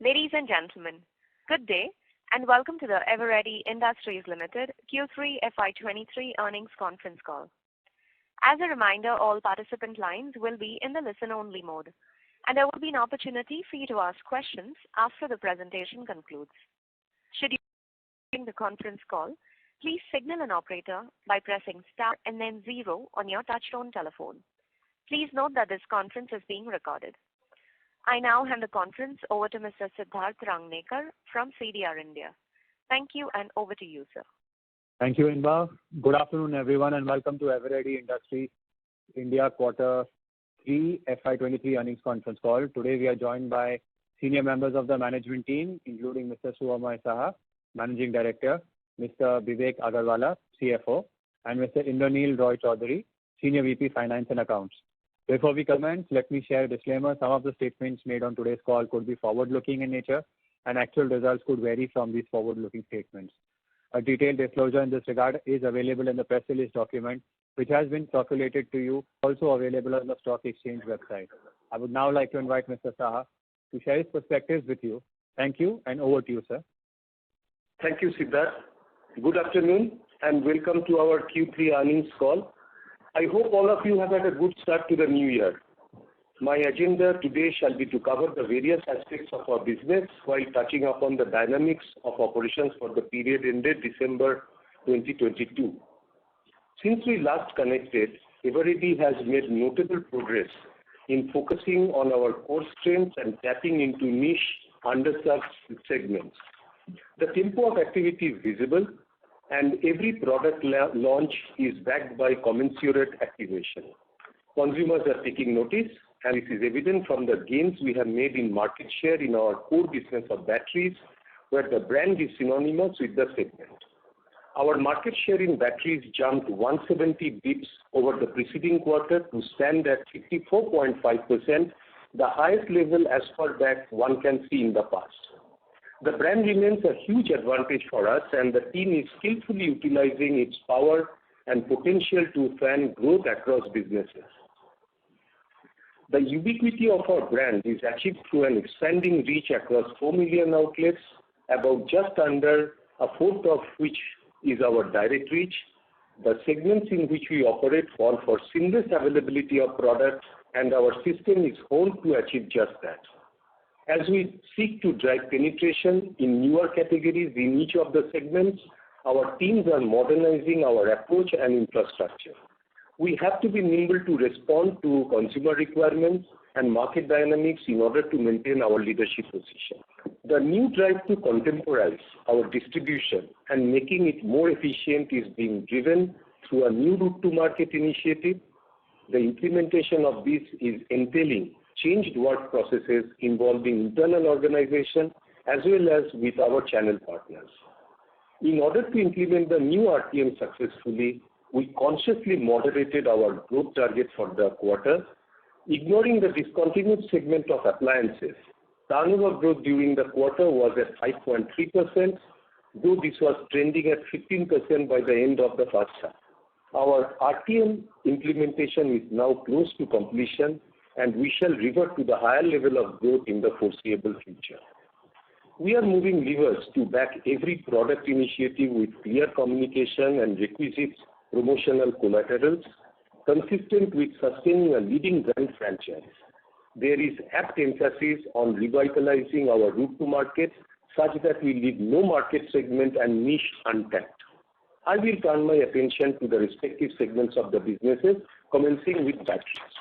Ladies and gentlemen, good day and welcome to the Eveready Industries Limited Q3 FY23 earnings conference call. As a reminder, all participant lines will be in the listen-only mode, and there will be an opportunity for you to ask questions after the presentation concludes. Should you during the conference call, please signal an operator by pressing star and then 0 on your touchtone telephone. Please note that this conference is being recorded. I now hand the conference over to Mr. Siddharth Rangnekar from CDR India. Thank you, and over to you, sir. Thank you, Inba. Good afternoon, everyone, and welcome to Eveready Industries India Quarter 3 FY23 earnings conference call. Today, we are joined by senior members of the management team, including Mr. Suamay Saha, Managing Director, Mr. Vivek Agarwala, CFO, and Mr. Indraneel Roy Chaudhary, Senior VP Finance and Accounts. Before we commence, let me share a disclaimer. Some of the statements made on today's call could be forward-looking in nature, and actual results could vary from these forward-looking statements. A detailed disclosure in this regard is available in the press release document, which has been circulated to you, also available on the stock exchange website. I would now like to invite Mr. Saha to share his perspectives with you. Thank you, and over to you, sir. Thank you, Siddharth. Good afternoon, and welcome to our Q3 earnings call. I hope all of you have had a good start to the new year. My agenda today shall be to cover the various aspects of our business while touching upon the dynamics of operations for the period ended December 2022. Since we last connected, Eveready has made notable progress in focusing on our core strengths and tapping into niche underserved segments. The tempo of activity is visible, and every product launch is backed by commensurate activation. Consumers are taking notice, and this is evident from the gains we have made in market share in our core business of batteries, where the brand is synonymous with the segment. Our market share in batteries jumped 170 bips over the preceding quarter to stand at 54.5%, the highest level as far back one can see in the past. The brand remains a huge advantage for us, and the team is skillfully utilizing its power and potential to fan growth across businesses. The ubiquity of our brand is achieved through an expanding reach across 4 million outlets, about just under a fourth of which is our direct reach. The segments in which we operate call for seamless availability of products, and our system is honed to achieve just that. As we seek to drive penetration in newer categories in each of the segments, our teams are modernizing our approach and infrastructure. We have to be nimble to respond to consumer requirements and market dynamics in order to maintain our leadership position. The new drive to contemporize our distribution and making it more efficient is being driven through a new route-to-market initiative. The implementation of this is entailing changed work processes involving internal organization as well as with our channel partners. In order to implement the new RTM successfully, we consciously moderated our growth target for the quarter, ignoring the discontinued segment of appliances. Turnover growth during the quarter was at 5.3%, though this was trending at 15% by the end of the first half. Our RTM implementation is now close to completion, and we shall revert to the higher level of growth in the foreseeable future. We are moving levers to back every product initiative with clear communication and requisite promotional collaterals, consistent with sustaining a leading brand franchise. There is apt emphasis on revitalizing our route to market such that we leave no market segment and niche untapped. I will turn my attention to the respective segments of the businesses, commencing with batteries.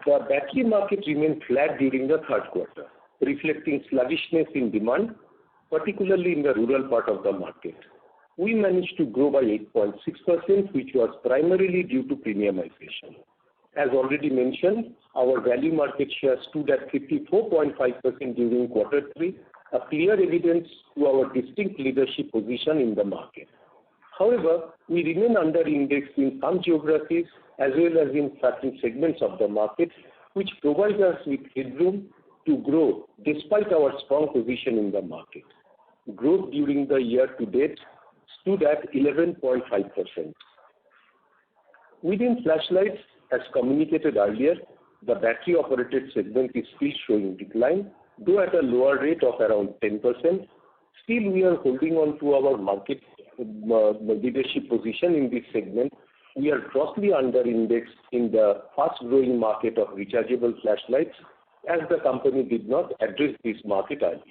The battery market remained flat during the third quarter, reflecting sluggishness in demand, particularly in the rural part of the market. We managed to grow by 8.6%, which was primarily due to premiumization. As already mentioned, our value market share stood at 54.5% during quarter 3, a clear evidence to our distinct leadership position in the market. However, we remain under-indexed in some geographies as well as in certain segments of the market, which provides us with headroom to grow despite our strong position in the market. Growth during the year to date stood at 11.5%. Within flashlights, as communicated earlier, the battery-operated segment is still showing decline, though at a lower rate of around 10%. Still, we are holding on to our market leadership position in this segment. We are grossly under-indexed in the fast-growing market of rechargeable flashlights, as the company did not address this market earlier.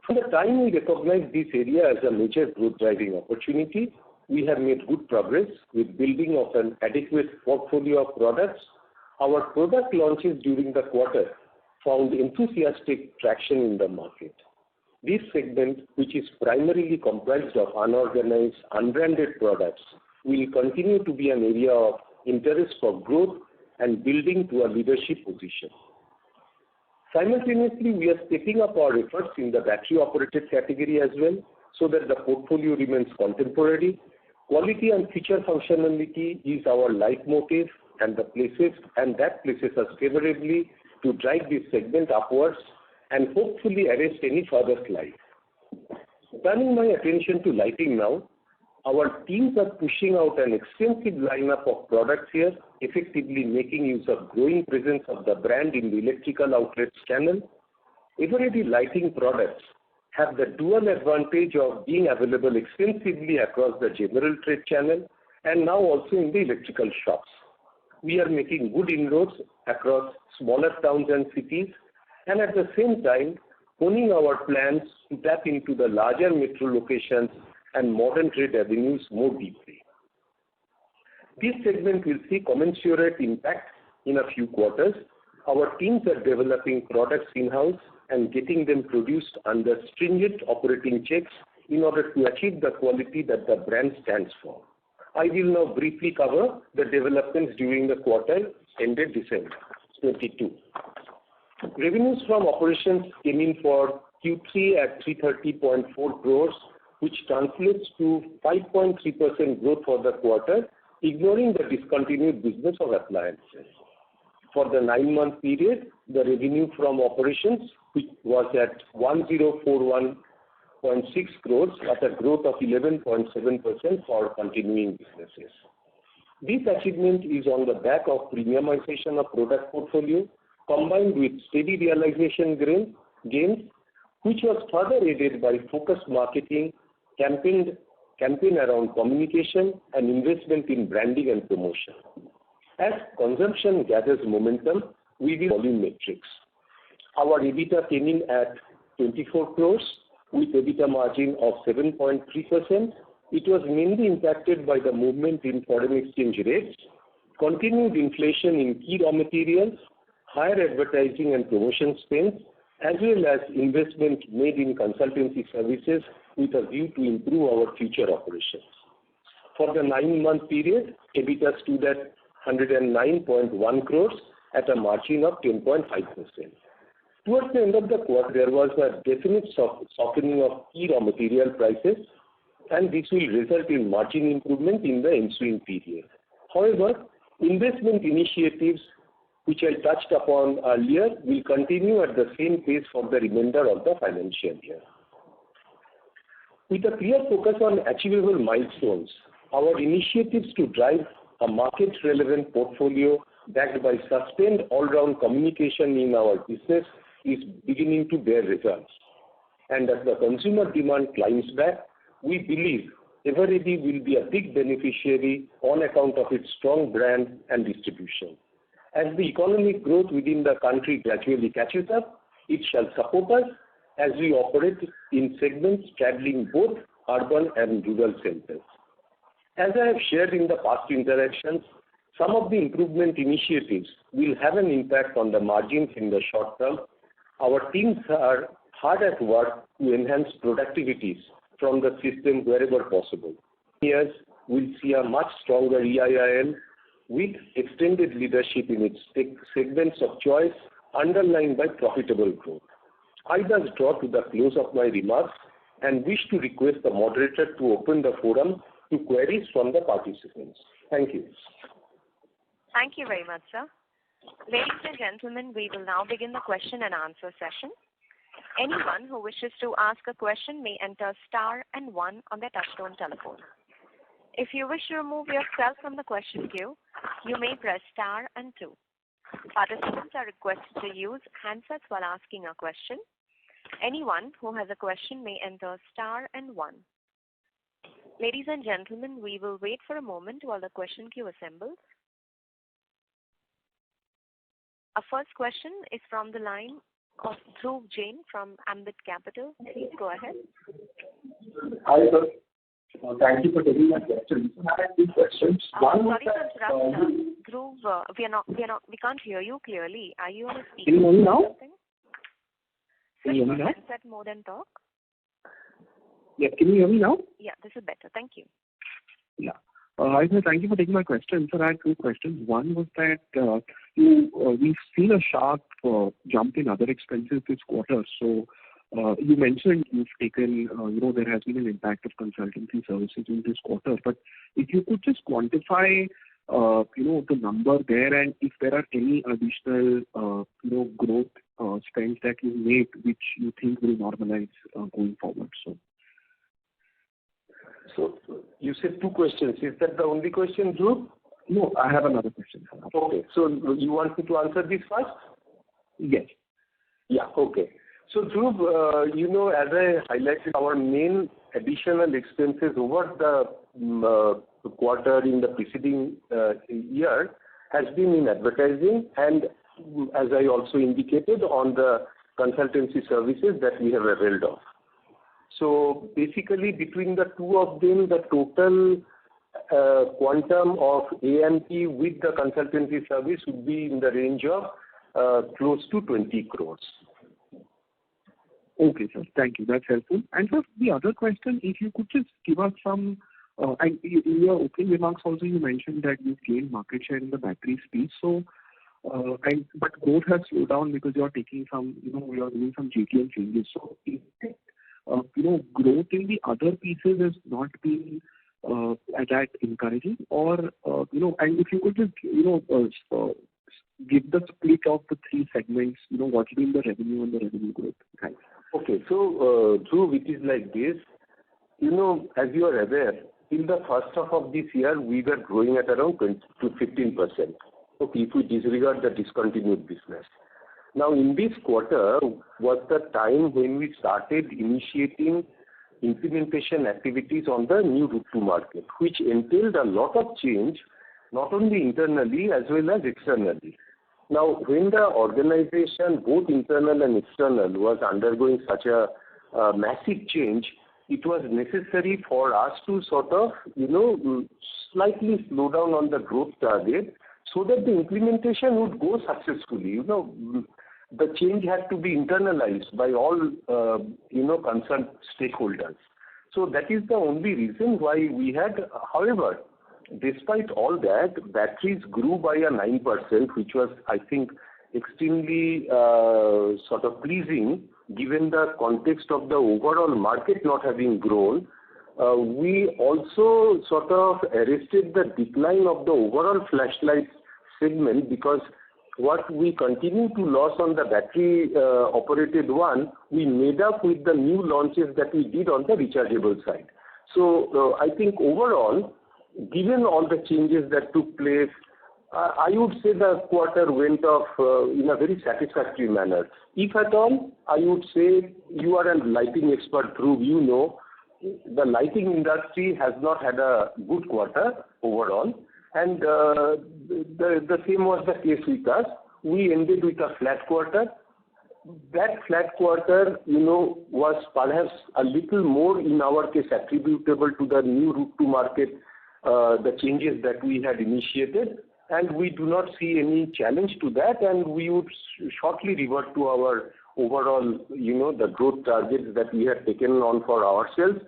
From the time we recognized this area as a major growth-driving opportunity, we have made good progress with building of an adequate portfolio of products. Our product launches during the quarter found enthusiastic traction in the market. This segment, which is primarily comprised of unorganized, unbranded products, will continue to be an area of interest for growth and building to a leadership position. Simultaneously, we are stepping up our efforts in the battery-operated category as well, so that the portfolio remains contemporary. Quality and feature functionality is our leitmotif, and that places us favorably to drive this segment upwards and hopefully arrest any further slide. Turning my attention to lighting now, our teams are pushing out an extensive lineup of products here, effectively making use of growing presence of the brand in the electrical outlets channel. Eveready lighting products have the dual advantage of being available extensively across the general trade channel and now also in the electrical shops. We are making good inroads across smaller towns and cities, and at the same time honing our plans to tap into the larger metro locations and modern trade avenues more deeply. This segment will see commensurate impact in a few quarters. Our teams are developing products in-house and getting them produced under stringent operating checks in order to achieve the quality that the brand stands for. I will now briefly cover the developments during the quarter ended December 22. Revenues from operations came in for Q3 at 330.4 crores, which translates to 5.3% growth for the quarter, ignoring the discontinued business of appliances. For the 9-month period, the revenue from operations which was at 1041.6 crores at a growth of 11.7% for continuing businesses. This achievement is on the back of premiumization of product portfolio combined with steady realization gains, which was further aided by focused marketing, campaign around communication and investment in branding and promotion. As consumption gathers momentum, we will volume metrics. Our EBITDA came in at 24 crores with EBITDA margin of 7.3%. It was mainly impacted by the movement in foreign exchange rates, continued inflation in key raw materials, higher advertising and promotion spends, as well as investment made in consultancy services with a view to improve our future operations. For the 9-month period, EBITDA stood at 109.1 crores at a margin of 10.5%. Towards the end of the quarter, there was a definite softening of key raw material prices, and this will result in margin improvement in the ensuing period. However, investment initiatives which I touched upon earlier will continue at the same pace for the remainder of the financial year. With a clear focus on achievable milestones, our initiatives to drive a market-relevant portfolio backed by sustained all-round communication in our business is beginning to bear results. And as the consumer demand climbs back, we believe Eveready will be a big beneficiary on account of its strong brand and distribution. As the economic growth within the country gradually catches up, it shall support us as we operate in segments straddling both urban and rural centers. As I have shared in the past interactions, some of the improvement initiatives will have an impact on the margins in the short term. Our teams are hard at work to enhance productivities from the system wherever possible. Years we'll see a much stronger EIIL with extended leadership in its segments of choice underlined by profitable growth. I thus draw to the close of my remarks and wish to request the moderator to open the forum to queries from the participants. Thank you. Thank you very much, sir. Ladies and gentlemen, we will now begin the question and answer session. Anyone who wishes to ask a question may enter star and 1 on their touchtone telephone. If you wish to remove yourself from the question queue, you may press star and 2. Participants are requested to use handsets while asking a question. Anyone who has a question may enter star and 1. Ladies and gentlemen, we will wait for a moment while the question queue assembles. Our first question is from the line of Dhruv Jain from Ambit Capital. Please go ahead. Hi, sir. Thank you for taking my question. I have 2 questions. One was sorry to interrupt, Dhruv. We can't hear you clearly. Are you on a speaker? Can you hear me now? Can you hear me now? Handset mode and talk. Yeah, can you hear me now? Yeah, this is better. Thank you. Yeah. Hi, sir. Thank you for taking my question. Sir, I had 2 questions. One was that we've seen a sharp jump in other expenses this quarter. So you mentioned you've taken, there has been an impact of consultancy services in this quarter. But if you could just quantify, the number there, and if there are any additional, growth spends that you made, which you think will normalize going forward. So you said 2 questions. Is that the only question, Dhruv? No, I have another question. Okay. So you want me to answer this first? Yes. Yeah. Okay. So Dhruv, as I highlighted, our main additional expenses over the quarter in the preceding year has been in advertising, and as I also indicated, on the consultancy services that we have availed of. So basically, between the 2 of them, the total quantum of A&P with the consultancy service would be in the range of close to 20 crores. Okay, sir. Thank you. That's helpful. And sir, the other question, if you could just give us some, and in your opening remarks also you mentioned that you've gained market share in the battery space. So, but growth has slowed down because you're taking some, you're doing some GTM changes. So, is it, growth in the other pieces has not been that encouraging, or, and if you could just, give the split of the 3 segments, what's been the revenue and the revenue growth? Thanks. Okay. So, Dhruv, it is like this. As you are aware, in the first half of this year, we were growing at around 20 to 15%. Okay, if we disregard the discontinued business. Now, in this quarter was the time when we started initiating implementation activities on the new route to market, which entailed a lot of change, not only internally as well as externally. Now, when the organization, both internal and external, was undergoing such a massive change, it was necessary for us to sort of, slightly slow down on the growth target so that the implementation would go successfully. The change had to be internalized by all, concerned stakeholders. So that is the only reason why we had, however, despite all that, batteries grew by a 9%, which was, I think, extremely sort of pleasing given the context of the overall market not having grown. We also sort of arrested the decline of the overall flashlight segment, because what we continue to lose on the battery operated one, we made up with the new launches that we did on the rechargeable side. So I think overall, given all the changes that took place, I would say the quarter went off in a very satisfactory manner. If at all, I would say, you are a lighting expert, Dhruv, the lighting industry has not had a good quarter overall, and the same was the case with us. We ended with a flat quarter. That flat quarter, was perhaps a little more in our case attributable to the new route to market, the changes that we had initiated, and we do not see any challenge to that, and we would shortly revert to our overall, the growth targets that we had taken on for ourselves.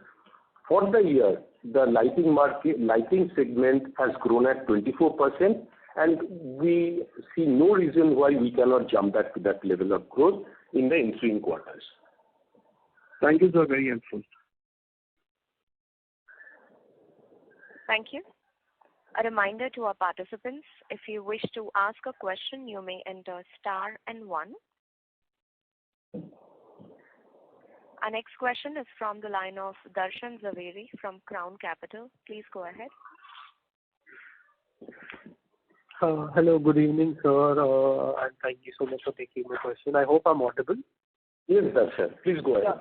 For the year, the lighting segment has grown at 24%, and we see no reason why we cannot jump back to that level of growth in the ensuing quarters. Thank you, sir. Very helpful. Thank you. A reminder to our participants, if you wish to ask a question, you may enter star and 1. Our next question is from the line of Darshan Zaveri from Crown Capital. Please go ahead. Hello, good evening, sir, and thank you so much for taking my question. I hope I'm audible. Yes, Darshan. Please go ahead.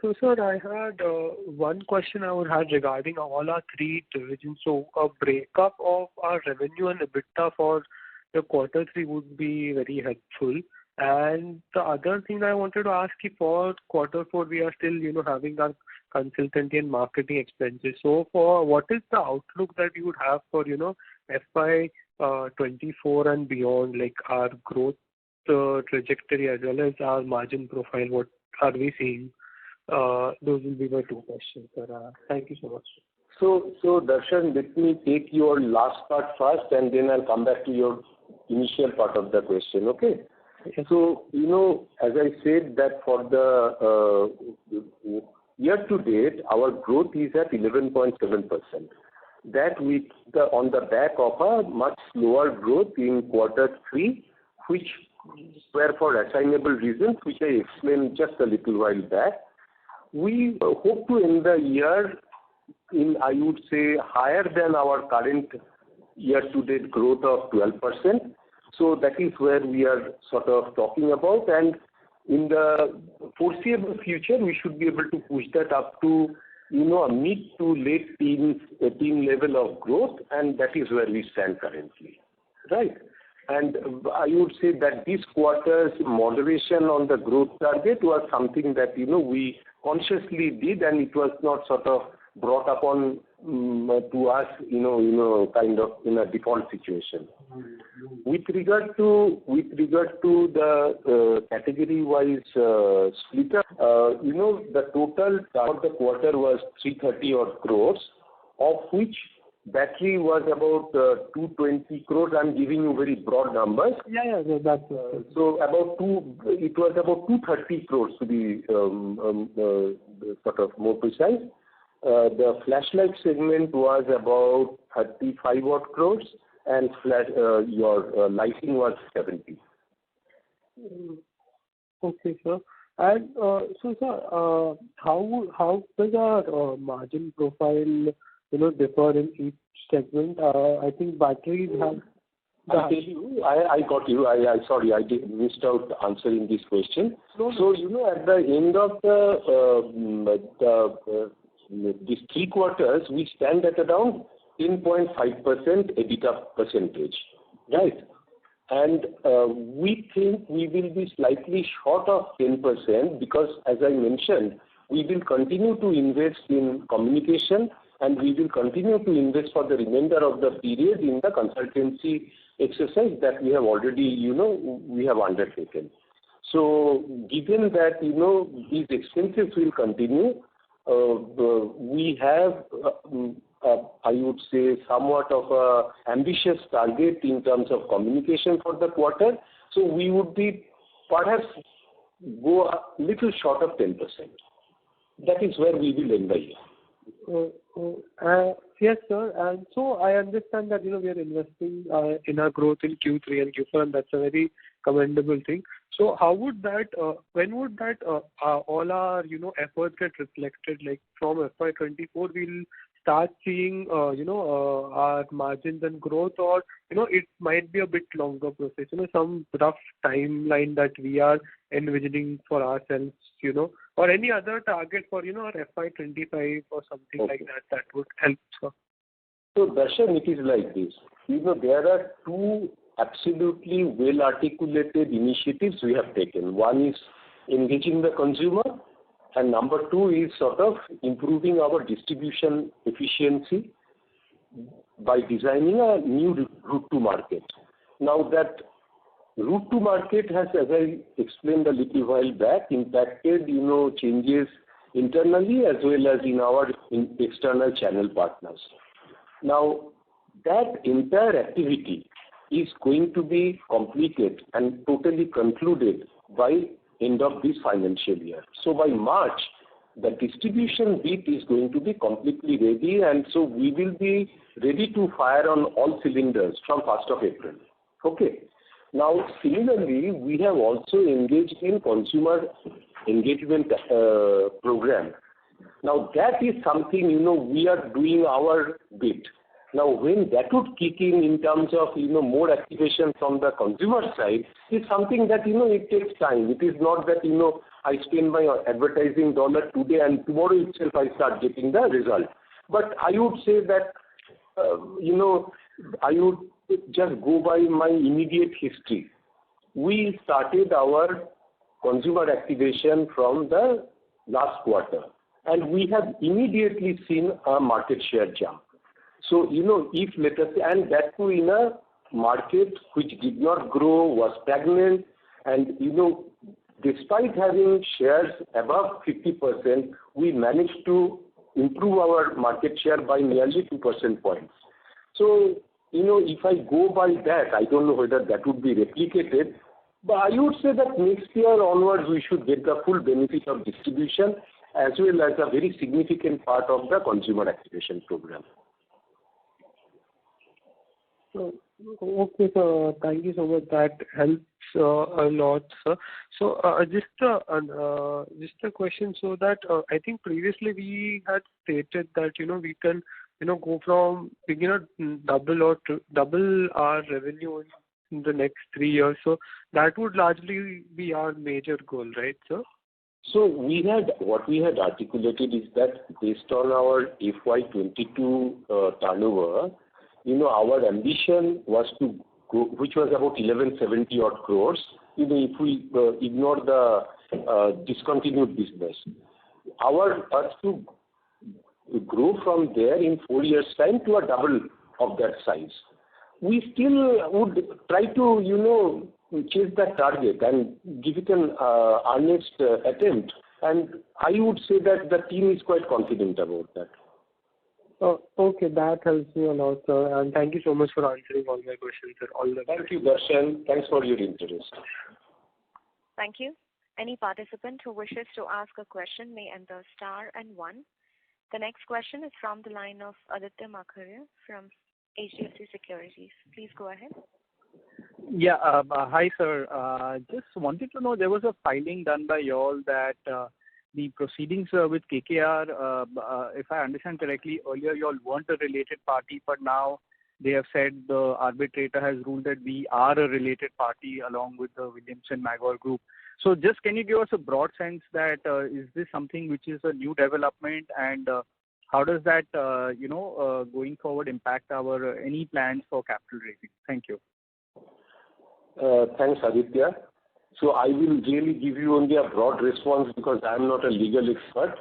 So, sir, I had one question I would have regarding all our three divisions. So, a breakup of our revenue and EBITDA for the quarter three would be very helpful. And the other thing I wanted to ask you, for quarter four, we are still, having our consultancy and marketing expenses. So, for what is the outlook that you would have for, FY24 and beyond, like our growth trajectory as well as our margin profile? What are we seeing? Those will be my two questions, sir. Thank you so much. So Darshan, let me take your last part first, and then I'll come back to your initial part of the question, okay? Yes. So, as I said that for the year to date, our growth is at 11.7%. That on the back of a much slower growth in quarter three, which were for assignable reasons, which I explained just a little while back. We hope to end the year in, I would say, higher than our current year-to-date growth of 12%. So that is where we are sort of talking about. And in the foreseeable future, we should be able to push that up to, a mid to late teen level of growth, and that is where we stand currently, right? And I would say that this quarter's moderation on the growth target was something that, we consciously did, and it was not sort of brought upon to us, kind of in a default situation. With regard to the category-wise split up, the total for the quarter was 330 odd crores, of which battery was about 220 crores. I'm giving you very broad numbers. Yeah, that's So it was about 230 crores to be sort of more precise. The flashlight segment was about 35 odd crores, and your lighting was 70. Okay, sir. And so, sir, how does our margin profile, differ in each segment? I think batteries have. I'll tell you, I got you. Sorry, I missed out answering this question. No. So, at the end of these 3 quarters, we stand at around 10.5% EBITDA percentage, right? And we think we will be slightly short of 10% because, as I mentioned, we will continue to invest in communication, and we will continue to invest for the remainder of the period in the consultancy exercise that we have already, we have undertaken. So given that, these expenses will continue, we have, I would say, somewhat of a ambitious target in terms of communication for the quarter. So we would be perhaps go a little short of 10%. That is where we will end the year. Yes, sir. And so I understand that, we are investing in our growth in Q3 and Q4, and that's a very commendable thing. So how would that, when would that, all our, efforts get reflected? Like from FY24, we'll start seeing, our margins and growth, or, it might be a bit longer process, some rough timeline that we are envisioning for ourselves, or any other target for, our FY25 or something like that would help, sir. So, Darshan, it is like this. There are 2 absolutely well-articulated initiatives we have taken. One is engaging the consumer, and number 2 is sort of improving our distribution efficiency by designing a new route to market. Now that route to market has, as I explained a little while back, impacted, changes internally as well as in our external channel partners. Now, that entire activity is going to be completed and totally concluded by end of this financial year. So by March, the distribution bit is going to be completely ready, and so we will be ready to fire on all cylinders from 1st of April. Okay. Now, similarly, we have also engaged in consumer engagement program. Now, that is something, we are doing our bit. Now, when that would kick in terms of, more activation from the consumer side, is something that, it takes time. It is not that, I spend my advertising dollar today and tomorrow itself I start getting the result. But I would say that, I would just go by my immediate history. We started our consumer activation from the last quarter, and we have immediately seen a market share jump. So, if let us say, and that too in a market which did not grow, was stagnant, and, despite having shares above 50%, we managed to improve our market share by nearly 2% points. So, if I go by that, I don't know whether that would be replicated, but I would say that next year onwards we should get the full benefit of distribution as well as a very significant part of the consumer activation program. Okay, sir. Thank you so much. That helps a lot, sir. So just a question. So that I think previously we had stated that we can go from double our revenue in the next 3 years. So that would largely be our major goal, right, sir? So what we had articulated is that based on our FY22 turnover, our ambition was to go, which was about 1170 odd crores, if we ignore the discontinued business. Us to grow from there in 4 years' time to a double of that size. We still would try to, chase that target and give it an earnest attempt. And I would say that the team is quite confident about that. Okay, that helps me a lot, sir. And thank you so much for answering all my questions, sir. Thank you, Darshan. Thanks for your interest. Thank you. Any participant who wishes to ask a question may enter star and 1. The next question is from the line of Aditya Makharia from HDFC Securities. Please go ahead. Yeah, hi sir. Just wanted to know, there was a filing done by y'all that the proceedings with KKR, if I understand correctly, earlier y'all weren't a related party, but now they have said the arbitrator has ruled that we are a related party along with the Williamson Magor Group. So just can you give us a broad sense that is this something which is a new development, and how does that, going forward impact our any plans for capital raising? Thank you. Thanks, Aditya. So I will really give you only a broad response because I am not a legal expert.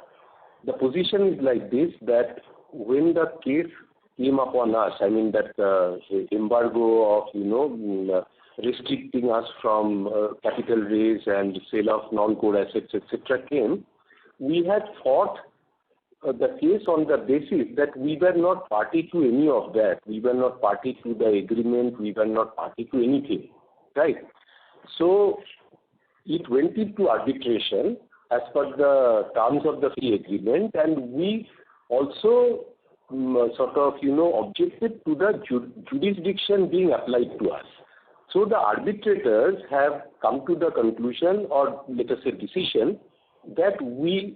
The position is like this, that when the case came upon us, I mean that embargo of, restricting us from capital raise and sale of non-core assets, etc. came, we had fought the case on the basis that we were not party to any of that. We were not party to the agreement. We were not party to anything, right? So it went into arbitration as per the terms of the fee agreement, and we also objected to the jurisdiction being applied to us. So the arbitrators have come to the conclusion, or let us say decision, that we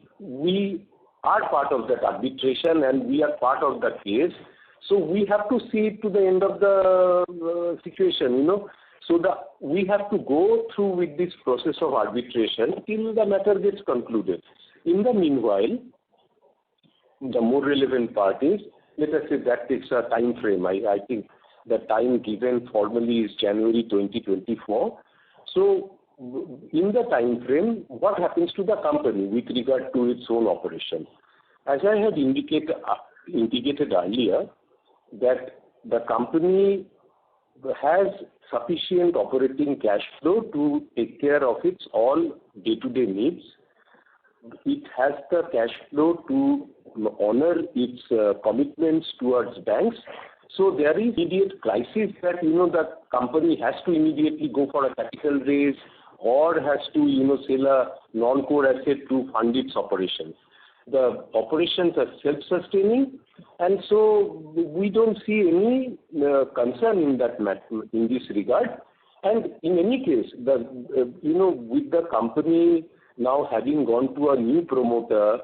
are part of that arbitration and we are part of the case. So we have to see it to the end of the situation, So we have to go through with this process of arbitration till the matter gets concluded. In the meanwhile, the more relevant parties, let us say that takes a time frame. I think the time given formally is January 2024. So in the time frame, what happens to the company with regard to its own operation? As I had indicated earlier, that the company has sufficient operating cash flow to take care of its all day-to-day needs. It has the cash flow to honor its commitments towards banks. So there is immediate crisis that, the company has to immediately go for a capital raise or has to, sell a non-core asset to fund its operations. The operations are self-sustaining, and so we don't see any concern in that matter, in this regard. And in any case, with the company now having gone to a new promoter,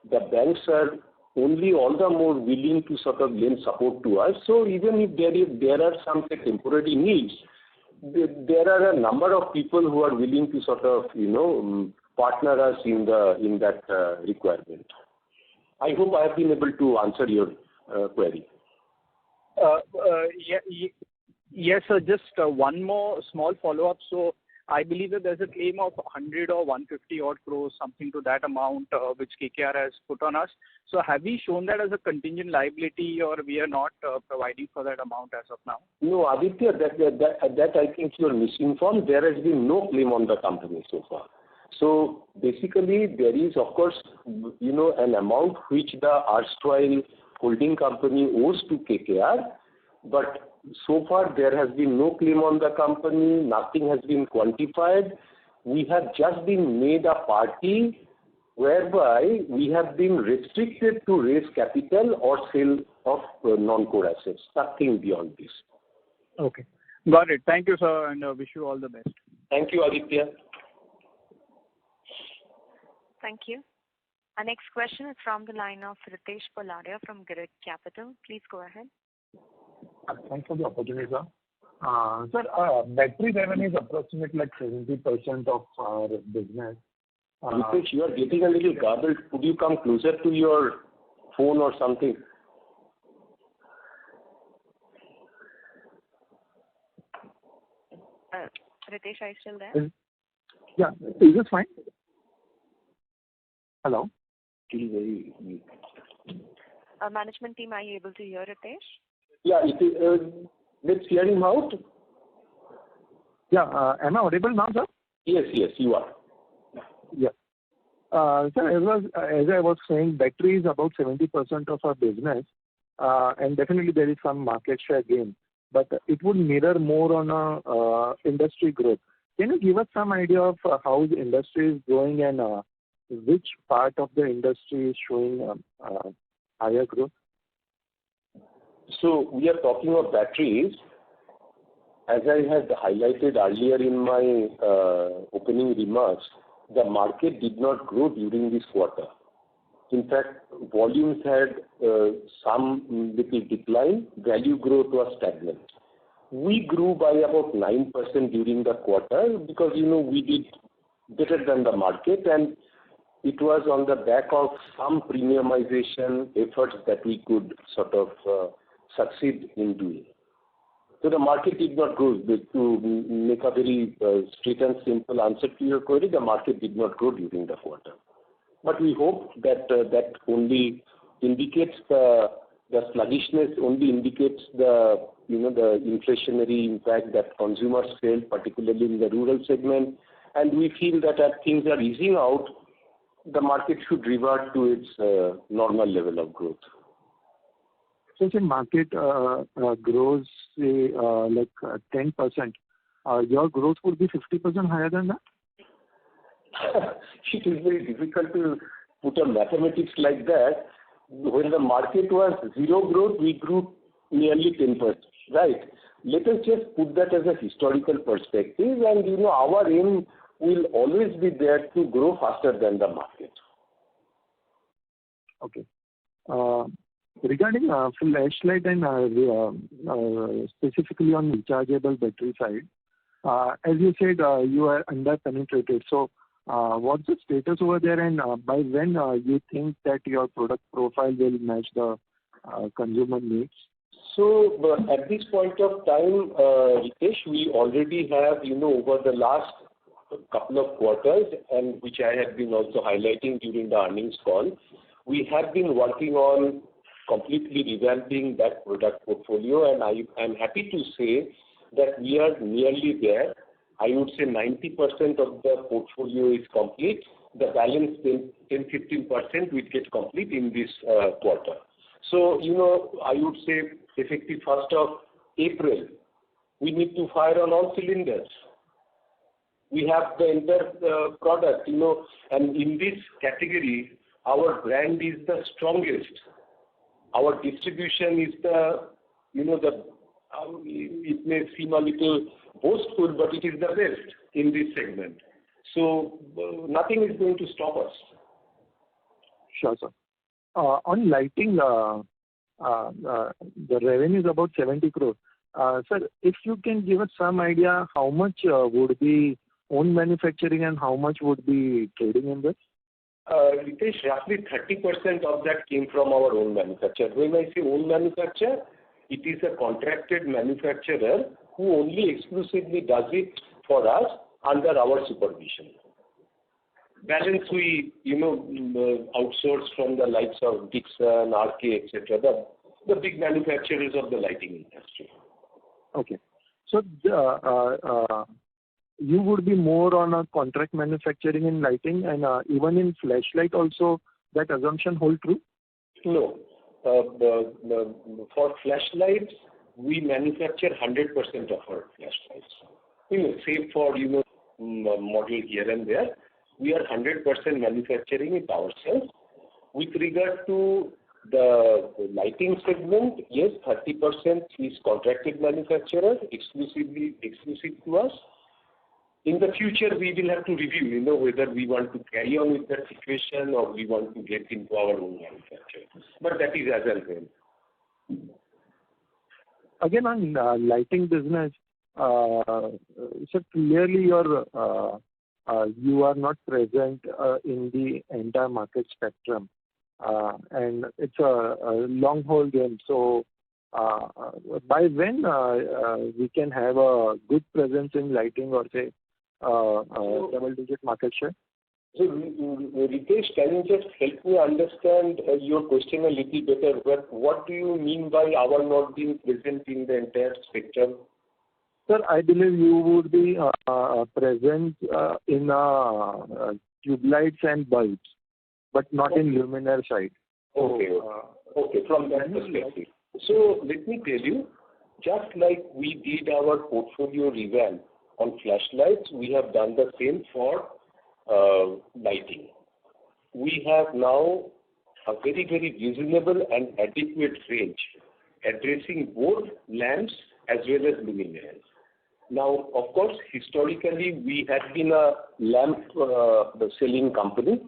the banks are only all the more willing to sort of lend support to us. So even if there are some temporary needs, there are a number of people who are willing to sort of, partner us in that requirement. I hope I have been able to answer your query. Yes, sir. Just one more small follow-up. So I believe that there's a claim of 100 or 150 odd crores, something to that amount, which KKR has put on us. So have we shown that as a contingent liability, or we are not providing for that amount as of now? No, Aditya, that I think you are misinformed. There has been no claim on the company so far. So basically, there is, of course, an amount which the erstwhile holding company owes to KKR, but so far there has been no claim on the company, nothing has been quantified. We have just been made a party whereby we have been restricted to raise capital or sale of non-core assets, nothing beyond this. Okay. Got it. Thank you, sir, and wish you all the best. Thank you, Aditya. Thank you. Our next question is from the line of Ritesh Poladia from Grid Capital. Please go ahead. Thanks for the opportunity, sir. Sir, battery revenue is approximately like 70% of our business. Ritesh, you are getting a little garbled. Could you come closer to your phone or something? Ritesh, are you still there? Yeah. Is this fine? Hello? Still very weak. Management team, are you able to hear Ritesh? Yeah, let's hear him out. Yeah. Am I audible now, sir? Yes, you are. Yeah. Sir, as I was saying, battery is about 70% of our business, and definitely there is some market share gain, but it would mirror more on industry growth. Can you give us some idea of how the industry is growing and which part of the industry is showing higher growth? So we are talking of batteries. As I had highlighted earlier in my opening remarks, the market did not grow during this quarter. In fact, volumes had some little decline. Value growth was stagnant. We grew by about 9% during the quarter because, we did better than the market, and it was on the back of some premiumization efforts that we could sort of succeed in doing. So the market did not grow. To make a very straight and simple answer to your query, the market did not grow during the quarter. But we hope that that only indicates the sluggishness, only indicates the inflationary impact that consumers felt, particularly in the rural segment. And we feel that as things are easing out, the market should revert to its normal level of growth. So if the market grows, say, like 10%, your growth would be 50% higher than that? It is very difficult to put a mathematics like that. When the market was zero growth, we grew nearly 10%, right? Let us just put that as a historical perspective, and our aim will always be there to grow faster than the market. Okay. Regarding flashlight and specifically on rechargeable battery side, as you said, you are under-penetrated. So what's the status over there, and by when you think that your product profile will match the consumer needs? So at this point of time, Ritesh, we already have, over the last couple of quarters, and which I have been also highlighting during the earnings call, we have been working on completely revamping that product portfolio, and I'm happy to say that we are nearly there. I would say 90% of the portfolio is complete. The balance 10-15% will get complete in this quarter. So, I would say effective 1st of April, we need to fire on all cylinders. We have the entire product, and in this category, our brand is the strongest. Our distribution is it may seem a little boastful, but it is the best in this segment. So nothing is going to stop us. Sure, sir. On lighting, the revenue is about 70 crore. Sir, if you can give us some idea how much would be own manufacturing and how much would be trading in this? Ritesh, roughly 30% of that came from our own manufacturer. When I say own manufacturer, it is a contracted manufacturer who only exclusively does it for us under our supervision. Balance we, outsource from the likes of Dixon, RK, etc., the big manufacturers of the lighting industry. Okay. So you would be more on a contract manufacturing in lighting, and even in flashlight also that assumption hold true? No. For flashlights, we manufacture 100% of our flashlights. Save for, model here and there, we are 100% manufacturing it ourselves. With regard to the lighting segment, yes, 30% is contracted manufacturer, exclusive to us. In the future, we will have to review, whether we want to carry on with that situation or we want to get into our own manufacture. But that is as and when. Again, on lighting business, so clearly you are not present in the entire market spectrum, and it's a long haul game. So by when we can have a good presence in lighting, or say double-digit market share? So, Ritesh, can you just help me understand your question a little better? What do you mean by our not being present in the entire spectrum? Sir, I believe you would be present in tube lights and bulbs, but not in luminaire side. Okay. From that perspective. So let me tell you, just like we did our portfolio revamp on flashlights, we have done the same for lighting. We have now a very, very reasonable and adequate range addressing both lamps as well as luminaires. Now, of course, historically, we had been a lamp selling company.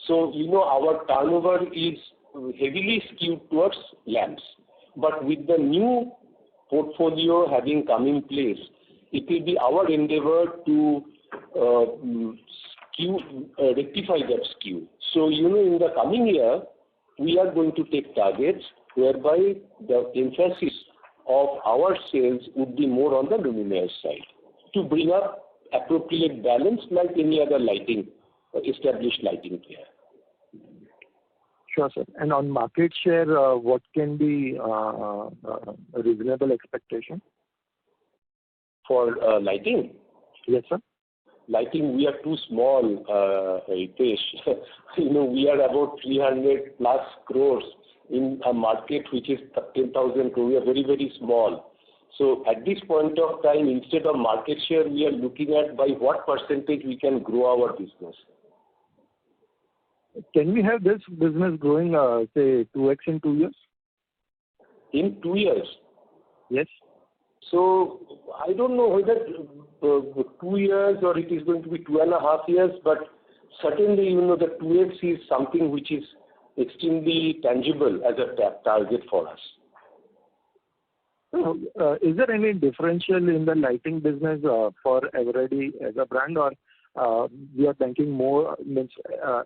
So, our turnover is heavily skewed towards lamps. But with the new portfolio having come in place, it will be our endeavor to rectify that skew. So, in the coming year, we are going to take targets whereby the emphasis of our sales would be more on the luminaire side to bring up appropriate balance like any other established lighting player. Sure, sir. And on market share, what can be a reasonable expectation? For lighting? Yes, sir. Lighting, we are too small, Ritesh. We are about 300 plus crores in a market which is 10,000 crores. We are very, very small. So at this point of time, instead of market share, we are looking at by what percentage we can grow our business. Can we have this business growing, say, 2x in 2 years? In 2 years? Yes. So I don't know whether 2 years or it is going to be 2.5 years, but certainly, the 2x is something which is extremely tangible as a target for us. So, is there any differential in the lighting business for Eveready as a brand, or we are banking more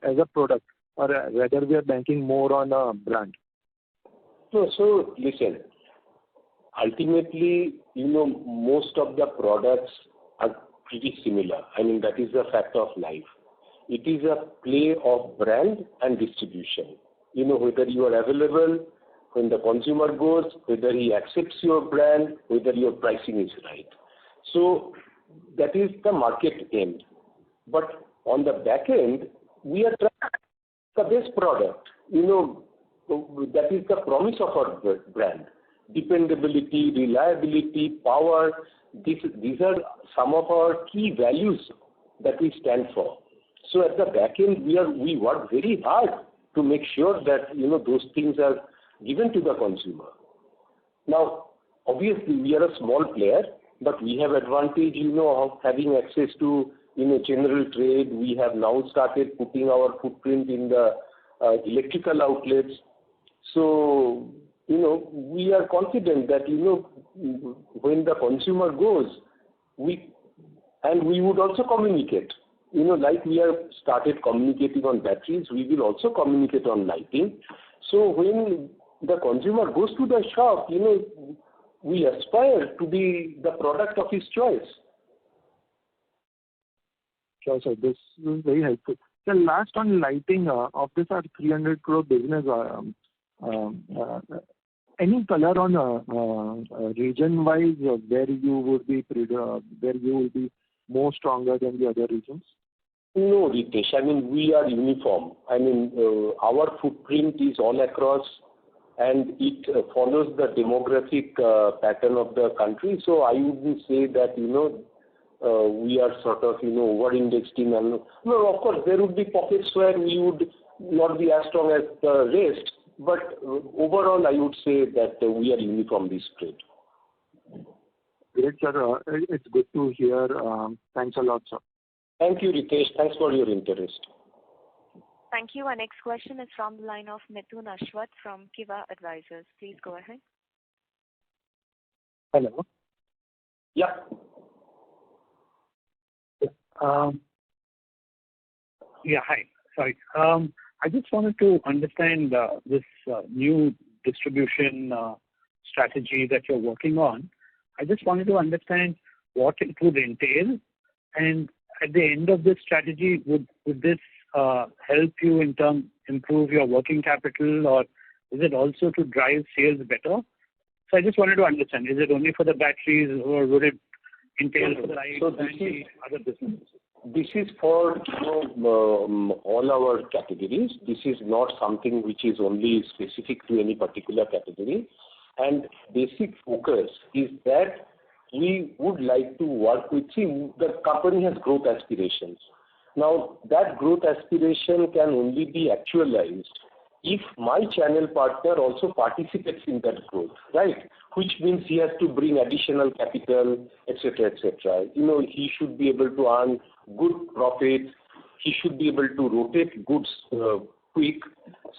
as a product, or rather we are banking more on a brand? So listen, ultimately, most of the products are pretty similar. I mean, that is the fact of life. It is a play of brand and distribution. Whether you are available when the consumer goes, whether he accepts your brand, whether your pricing is right. So that is the market end. But on the back end, we are trying the best product. That is the promise of our brand. Dependability, reliability, power, these are some of our key values that we stand for. So at the back end, we work very hard to make sure that, those things are given to the consumer. Now, obviously, we are a small player, but we have advantage, of having access to, general trade. We have now started putting our footprint in the electrical outlets. So, we are confident that, when the consumer goes, we would also communicate. Like we have started communicating on batteries, we will also communicate on lighting. So when the consumer goes to the shop, we aspire to be the product of his choice. Sure, sir. This is very helpful. The last on lighting, of this our 300 crore business, any color on region-wise where you would be more stronger than the other regions? No, Ritesh. We are uniform. Our footprint is all across, and it follows the demographic pattern of the country. So I wouldn't say that, we are sort of, over-indexed in. No, of course, there would be pockets where we would not be as strong as the rest. But overall, I would say that we are uniformly spread. Great, sir. It's good to hear. Thanks a lot, sir. Thank you, Ritesh. Thanks for your interest. Thank you. Our next question is from the line of Mithun Ashwath from Kiva Advisors. Please go ahead. Hello. Yeah. Hi. Sorry. I just wanted to understand this new distribution strategy that you're working on. I just wanted to understand what it would entail, and at the end of this strategy, would this help you improve your working capital, or is it also to drive sales better? So I just wanted to understand, is it only for the batteries, or would it entail for the lights and the other businesses? This is for all our categories. This is not something which is only specific to any particular category. And basic focus is that we would like to work with, the company has growth aspirations. Now, that growth aspiration can only be actualized if my channel partner also participates in that growth, right? Which means he has to bring additional capital, etc., etc. He should be able to earn good profits. He should be able to rotate goods quick.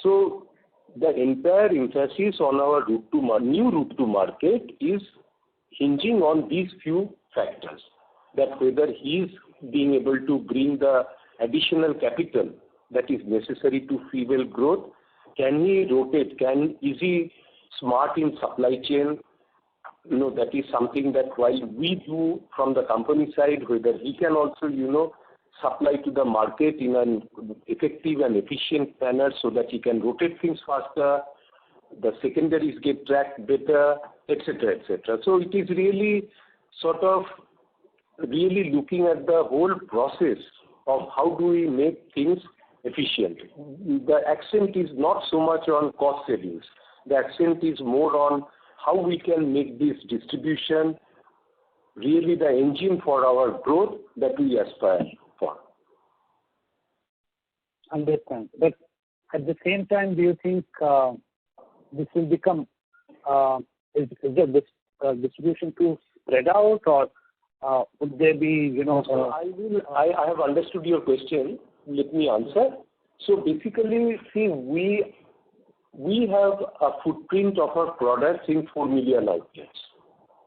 So the entire emphasis on our new route to market is hinging on these few factors. That whether he is being able to bring the additional capital that is necessary to fuel growth, can he rotate, is he smart in supply chain? That is something that while we do from the company side, whether he can also, supply to the market in an effective and efficient manner so that he can rotate things faster, the secondaries get tracked better, etc., etc. So it is really sort of really looking at the whole process of how do we make things efficient. The accent is not so much on cost savings. The accent is more on how we can make this distribution really the engine for our growth that we aspire for. Understand. But at the same time, do you think this will become, is the distribution too spread out, or would there be, I have understood your question. Let me answer. So basically, we have a footprint of our products in 4 million outlets,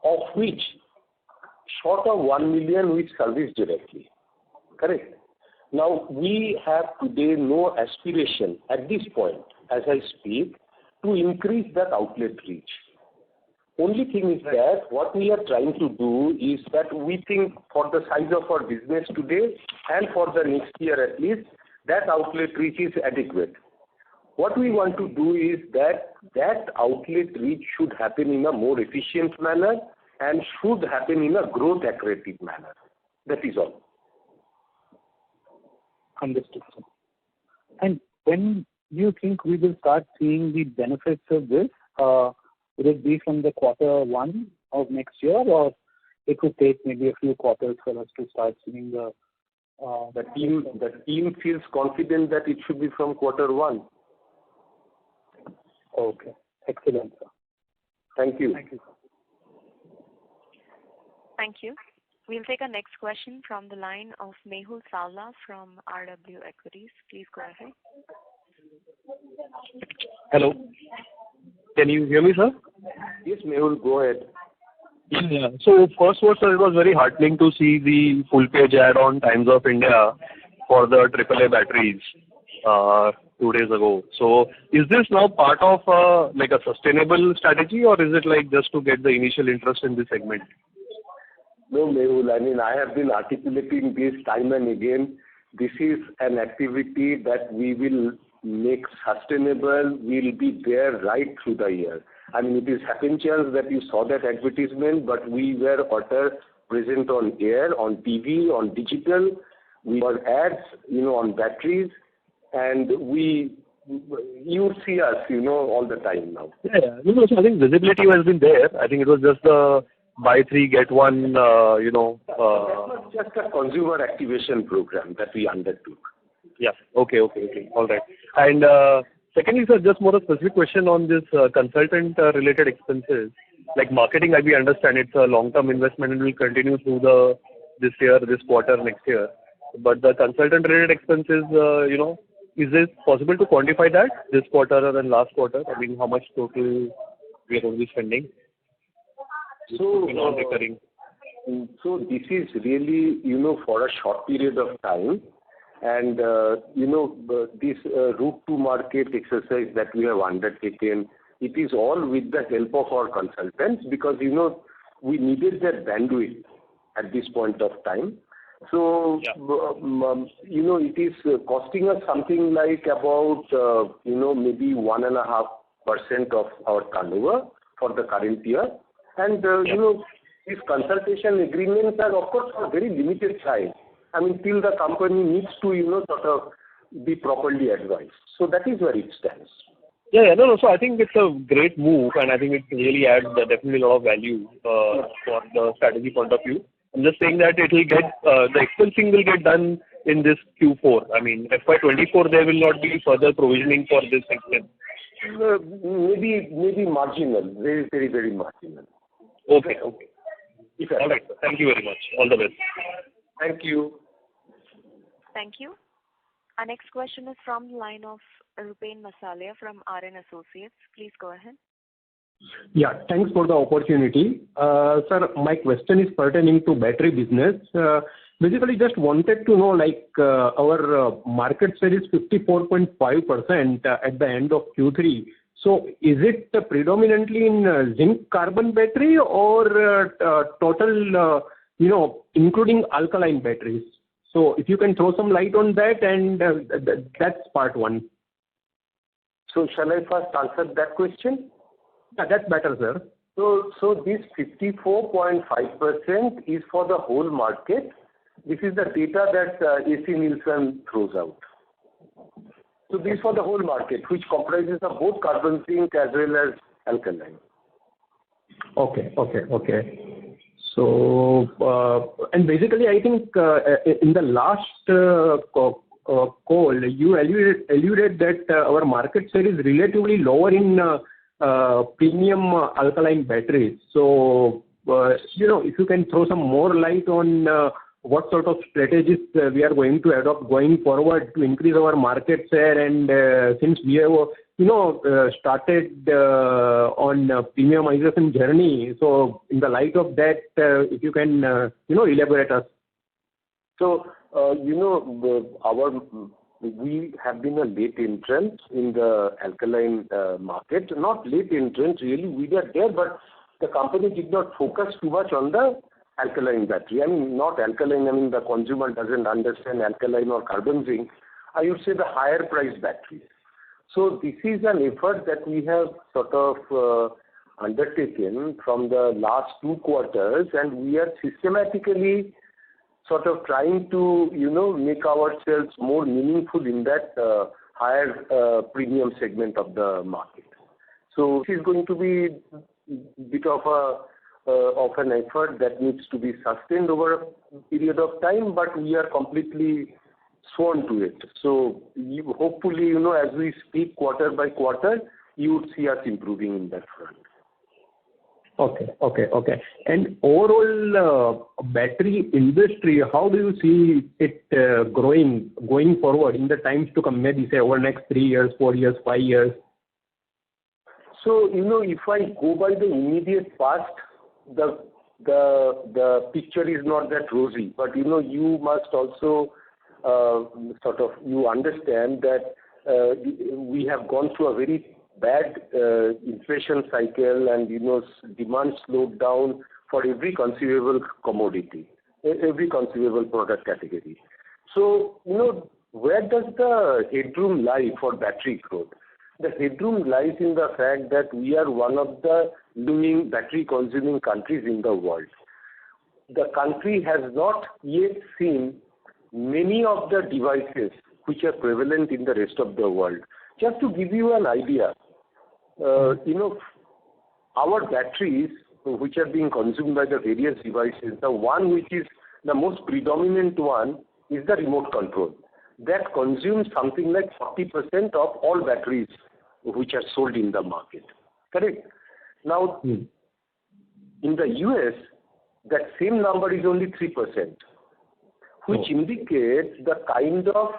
of which short of 1 million we service directly. Correct? Now, we have today no aspiration at this point, as I speak, to increase that outlet reach. Only thing is that what we are trying to do is that we think for the size of our business today and for the next year at least, that outlet reach is adequate. What we want to do is that outlet reach should happen in a more efficient manner and should happen in a growth accretive manner. That is all. Understood. And when do you think we will start seeing the benefits of this? Would it be from the Q1 of next year, or it could take maybe a few quarters for us to start seeing the team feels confident that it should be from Q1. Okay. Excellent, sir. Thank you. Thank you. Thank you. We'll take our next question from the line of Mehul Savla from RW Equities. Please go ahead. Hello. Can you hear me, sir? Yes, Mehul, go ahead. Yeah. So first was, sir, it was very heartening to see the full page ad on Times of India for the AAA batteries 2 days ago. So is this now part of like a sustainable strategy, or is it like just to get the initial interest in this segment? No, Mehul, I mean, I have been articulating this time and again. This is an activity that we will make sustainable, will be there right through the year. I mean, it is happen chance that you saw that advertisement, but we were utter present on air, on TV, on digital. We were ads, on batteries, and you see us, all the time now. Yeah. So I think visibility has been there. I think it was just the buy 3 get 1, That was just a consumer activation program that we undertook. Yeah. Okay. All right. And secondly, sir, just more a specific question on this consultant-related expenses. Like marketing, we understand it's a long-term investment and will continue through this year, this quarter, next year. But the consultant-related expenses, is it possible to quantify that this quarter or than last quarter? I mean, how much total we are going to be spending? So, non-recurring. So this is really, for a short period of time. And, this route to market exercise that we have undertaken, it is all with the help of our consultants because, we needed that bandwidth at this point of time. So, it is costing us something like about, maybe 1.5% of our turnover for the current year. And, these consultation agreements are, of course, for very limited time. I mean, till the company needs to, sort of be properly advised. So that is where it stands. Yeah. No. So I think it's a great move, and I think it really adds definitely a lot of value for the strategy point of view. I'm just saying that it will get the expensing will get done in this Q4. I mean, FY24 there will not be further provisioning for this expense. Maybe marginal, very, very, very marginal. Okay. All right. Thank you very much. All the best. Thank you. Thank you. Our next question is from the line of Rupen Masalia from RN Associates. Please go ahead. Yeah, thanks for the opportunity. Sir, my question is pertaining to battery business. Basically, just wanted to know, our market share is 54.5% at the end of Q3. So is it predominantly in zinc carbon battery or total, including alkaline batteries? So if you can throw some light on that, and that's part one. So shall I first answer that question? Yeah, that's better, sir. So this 54.5% is for the whole market. This is the data that AC Nielsen throws out. So this is for the whole market, which comprises of both carbon zinc as well as alkaline. Okay. So, and basically, I think in the last call, you alluded that our market share is relatively lower in premium alkaline batteries. So, if you can throw some more light on what sort of strategies we are going to adopt going forward to increase our market share, and since we have started on premiumization journey, so in the light of that, if you can elaborate us. So we have been a late entrant in the alkaline market. Not late entrant really, we were there, but the company did not focus too much on the alkaline battery. I mean, not alkaline, I mean the consumer doesn't understand alkaline or carbon zinc. I would say the higher price batteries. So this is an effort that we have sort of undertaken from the last 2 quarters, and we are systematically sort of trying to, make ourselves more meaningful in that higher premium segment of the market. So this is going to be a bit of an effort that needs to be sustained over a period of time, but we are completely sworn to it. So hopefully, as we speak quarter by quarter, you would see us improving in that front. Okay. And overall, battery industry, how do you see it going forward in the times to come, maybe say over next 3 years, 4 years, 5 years? So, if I go by the immediate past, the picture is not that rosy. But, you must also you understand that we have gone through a very bad inflation cycle, and, demand slowed down for every conceivable commodity, every conceivable product category. So, where does the headroom lie for battery growth? The headroom lies in the fact that we are one of the leading battery consuming countries in the world. The country has not yet seen many of the devices which are prevalent in the rest of the world. Just to give you an idea, our batteries which are being consumed by the various devices, the one which is the most predominant one is the remote control. That consumes something like 40% of all batteries which are sold in the market. Correct? Now, in the US, that same number is only 3%, which indicates the kind of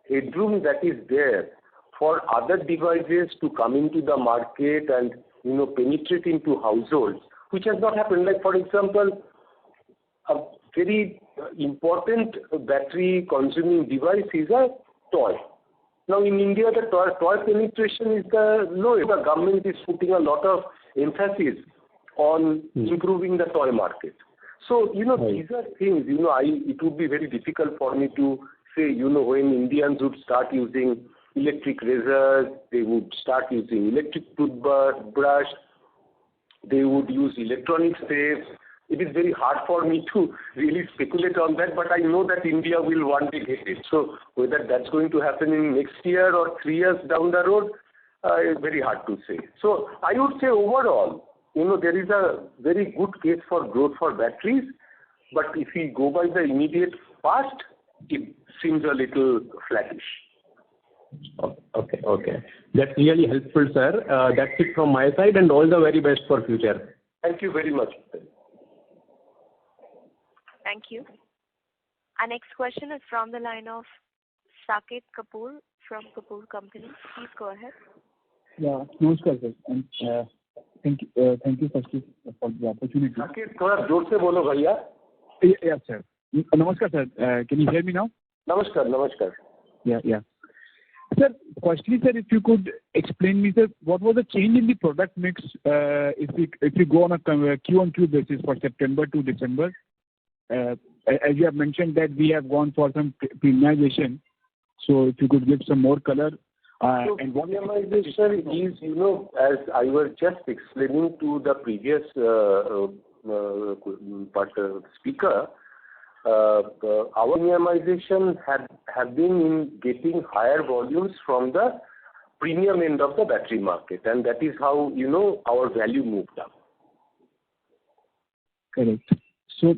headroom that is there for other devices to come into the market and, penetrate into households, which has not happened. Like, for example, a very important battery consuming device is a toy. Now, in India, the toy penetration is low. The government is putting a lot of emphasis on improving the toy market. So, these are things, it would be very difficult for me to say, when Indians would start using electric razors, they would start using electric toothbrush, they would use electronic safes. It is very hard for me to really speculate on that, but I know that India will one day get it. So whether that's going to happen in next year or 3 years down the road, is very hard to say. So I would say overall, there is a very good case for growth for batteries, but if we go by the immediate past, it seems a little flattish. Okay. That's really helpful, sir. That's it from my side, and all the very best for future. Thank you very much. Thank you. Our next question is from the line of Saket Kapoor from Kapoor Company. Please go ahead. Yeah, namaskar, sir. And thank you firstly for the opportunity. Saket, थोड़ा जोर से बोलो भैया. Yeah, sir. Namaskar, sir. Can you hear me now? Namaskar. Yeah. Sir, firstly, sir, if you could explain me, sir, what was the change in the product mix if you go on a Q-on-Q basis for September to December? As you have mentioned that we have gone for some premiumization, so if you could give some more color. So premiumization is, as I was just explaining to the previous speaker, our premiumization have been in getting higher volumes from the premium end of the battery market, and that is how, our value moved up. Correct. So,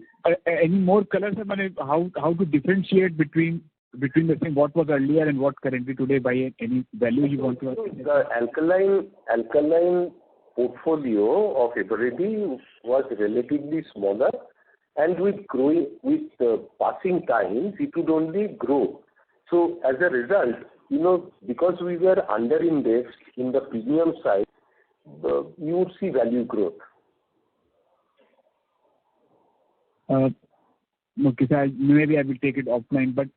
any more colors about how to differentiate between the same what was earlier and what currently today by any value you want to? The alkaline portfolio of Eveready was relatively smaller, and with passing times, it would only grow. So as a result, because we were under-indexed in the premium side, you would see value growth. Okay, sir. Maybe I will take it offline. But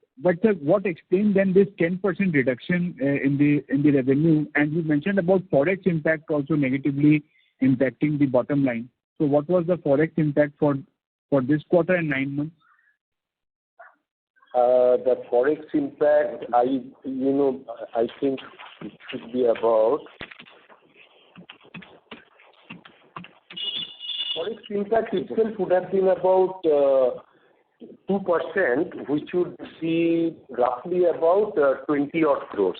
sir, what explains then this 10% reduction in the revenue? And you mentioned about forex impact also negatively impacting the bottom line. So what was the forex impact for this quarter and 9 months? The forex impact, I think it should be about. Forex impact itself would have been about 2%, which would be roughly about 20 odd crores.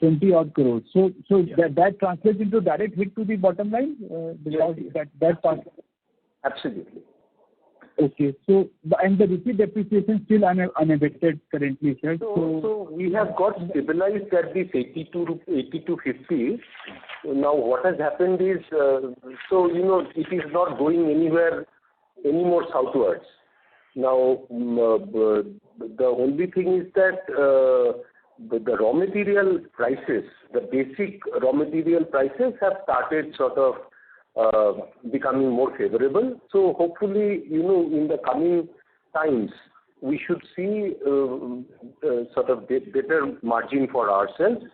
20 odd crores. So yeah. that translates into direct hit to the bottom line? Because Yes. that part. Absolutely. Okay. So, and the rupee depreciation still unabated currently, sir. So we have got stabilized at this 82.50. Now what has happened is, it is not going anywhere any more southwards. Now the only thing is that the raw material prices, the basic raw material prices have started sort of becoming more favorable. So hopefully, in the coming times, we should see sort of better margin for ourselves.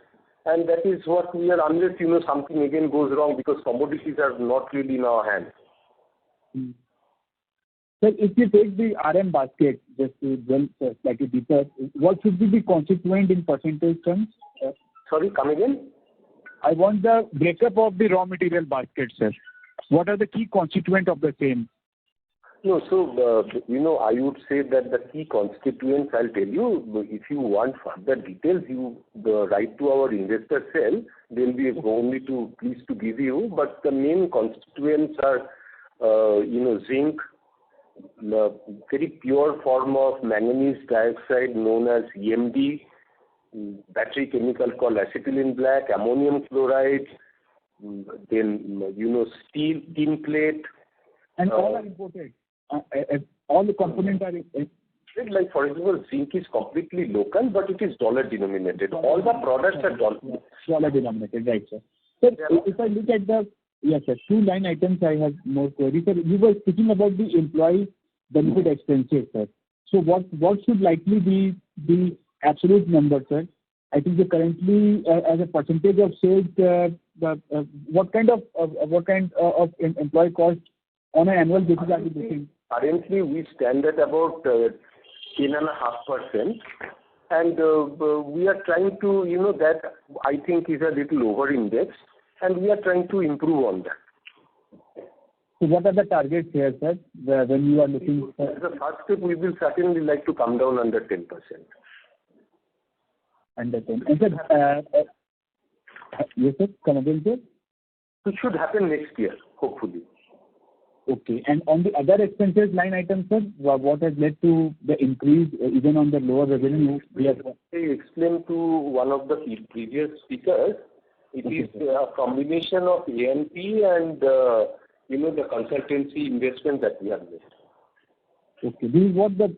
And that is what we are, unless, something again goes wrong, because commodities are not really in our hands. Sir, if you take the RM basket, just to delve slightly deeper, what should be the constituent in percentage terms? Sorry, come again? I want the breakup of the raw material basket, sir. What are the key constituents of the same? No, so, I would say that the key constituents, I'll tell you, if you want further details, you write to our investor cell. They'll be only pleased to give you. But the main constituents are, zinc, the very pure form of manganese dioxide known as EMD, battery chemical called acetylene black, ammonium chloride, then, steel, tin plate. And all are imported? All the components are like, for example, zinc is completely local, but it is dollar denominated. All the products are dollar denominated, right, sir. Sir, if I look at yes, sir, two line items I have more queries. Sir, you were speaking about the employee benefit expenses, sir. So what should likely be the absolute number, sir? I think currently, as a percentage of sales, what kind of employee cost on an annual basis are you looking? Currently, we stand at about 10.5%, and we are trying to, that I think is a little over-indexed, and we are trying to improve on that. So what are the targets here, sir, when you are looking? As a first step, we will certainly like to come down under 10%. Understand. And sir, yes, sir, come again, sir? It should happen next year, hopefully. Okay. And on the other expenses line item, sir, what has led to the increase even on the lower revenue? I explained to one of the previous speakers, it is a combination of A&P and, the consultancy investment that we have made. Okay. This is what the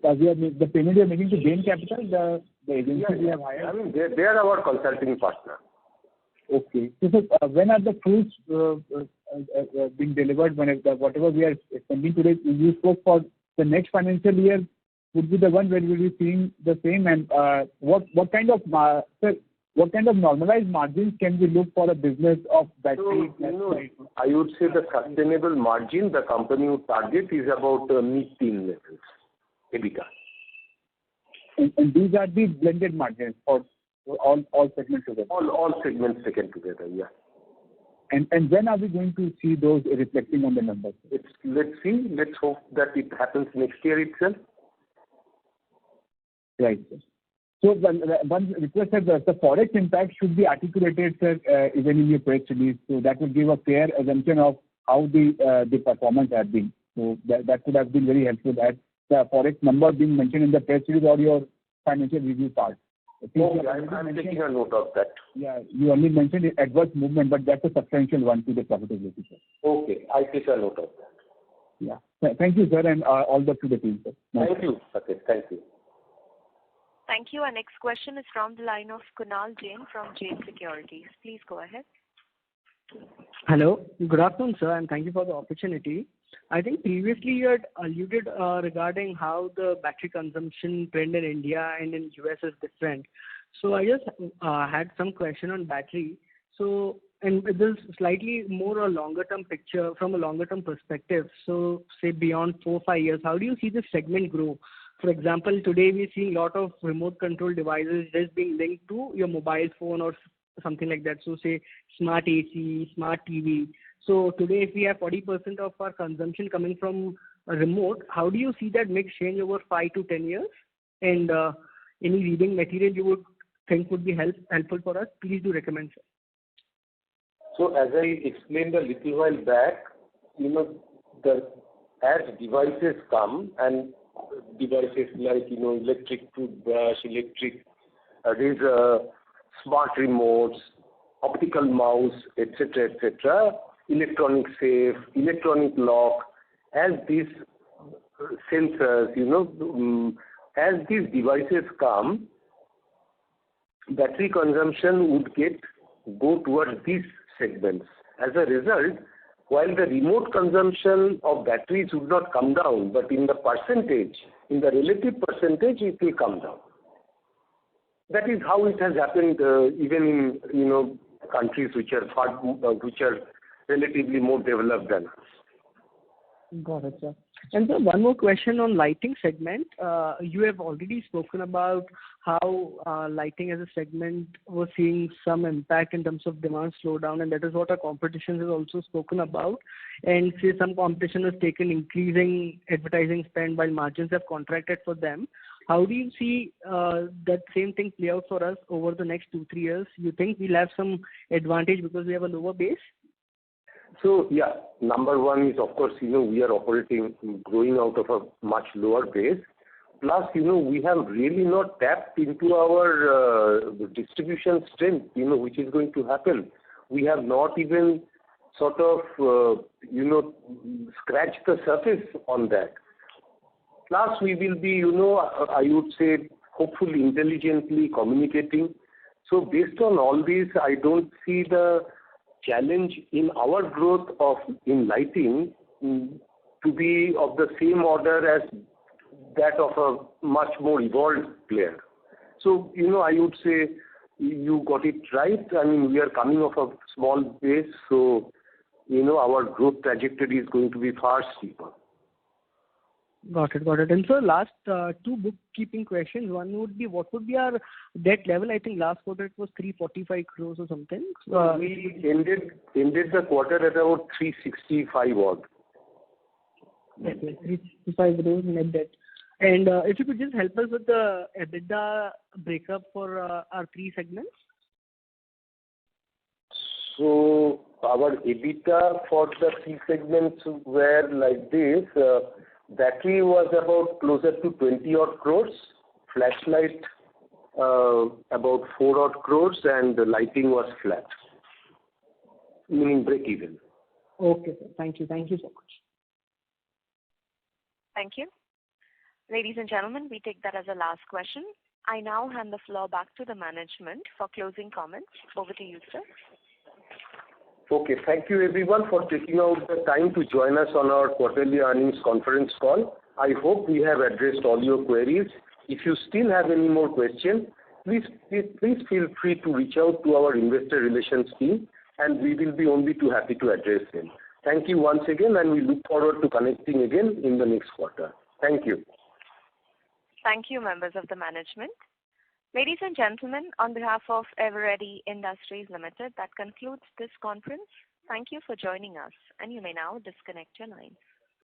payment you are making to Bain Capital, the agency we have hired? I mean, they are our consulting partner. Okay. So, sir, when are the fruits being delivered? Whatever we are spending today, you spoke for the next financial year would be the one where we will be seeing the same. And what kind of normalized margins can we look for a business of battery? So, I would say the sustainable margin the company would target is about mid-teen levels, EBITDA. And these are the blended margins for all segments together? All segments taken together, yeah. And when are we going to see those reflecting on the numbers? Let's see. Let's hope that it happens next year itself. Right, sir. So one request is that the forex impact should be articulated, sir, even in your press release. So that will give a fair assumption of how the performance has been. So that would have been very helpful. That the forex number being mentioned in the press release or your financial review part. Okay, I'm taking a note of that. Yeah, you only mentioned adverse movement, but that's a substantial one to the profitability, sir. Okay, I take a note of that. Yeah. Thank you, sir, and all the to the team, sir. Thank you, Saket. Thank you. Thank you. Our next question is from the line of Kunal Jain from Jain Securities. Please go ahead. Hello. Good afternoon, sir, and thank you for the opportunity. I think previously you had alluded regarding how the battery consumption trend in India and in US is different. So I just had some question on battery. So, and this is slightly more a longer term picture from a longer term perspective. So say beyond 4 or 5 years, how do you see this segment grow? For example, today we're seeing a lot of remote control devices just being linked to your mobile phone or something like that. So say smart AC, smart TV. So today if we have 40% of our consumption coming from a remote, how do you see that mix change over 5 to 10 years? And any reading material you would think would be helpful for us, please do recommend, sir. So as I explained a little while back, the as devices come and devices like, electric toothbrush, electric razor, smart remotes, optical mouse, etc., electronic safe, electronic lock, as these sensors, as these devices come, battery consumption would go towards these segments. As a result, while the remote consumption of batteries would not come down, but in the relative percentage, it will come down. That is how it has happened even in countries which are relatively more developed than us. Got it, sir. And so one more question on lighting segment. You have already spoken about how lighting as a segment was seeing some impact in terms of demand slowdown, and that is what our competition has also spoken about. And say some competition has taken increasing advertising spend while margins have contracted for them. How do you see that same thing play out for us over the next 2-3 years? You think we'll have some advantage because we have a lower base? So, yeah, number one is, of course, we are growing out of a much lower base. Plus, we have really not tapped into our distribution strength, which is going to happen. We have not even sort of, scratched the surface on that. Plus, we will be, I would say, hopefully intelligently communicating. So, based on all this, I don't see the challenge in our growth in lighting to be of the same order as that of a much more evolved player. So, I would say you got it right. I mean, we are coming off a small base, so, our growth trajectory is going to be far steeper. Got it. And so last two bookkeeping questions. One would be, what would be our debt level? I think last quarter it was 345 crores or something. We ended the quarter at about 365 odd. Okay, 365 crores net debt. And if you could just help us with the EBITDA breakup for our three segments. So our EBITDA for the three segments were like this. Battery was about closer to 20 odd crores, flashlight about 4 odd crores, and the lighting was flat, meaning break even. Okay, sir. Thank you so much. Thank you. Ladies and gentlemen, we take that as a last question. I now hand the floor back to the management for closing comments. Over to you, sir. Okay, thank you everyone for taking out the time to join us on our quarterly earnings conference call. I hope we have addressed all your queries. If you still have any more questions, please feel free to reach out to our investor relations team, and we will be only too happy to address them. Thank you once again, and we look forward to connecting again in the next quarter. Thank you. Thank you, members of the management. Ladies and gentlemen, on behalf of Eveready Industries Limited, that concludes this conference. Thank you for joining us, and you may now disconnect your lines.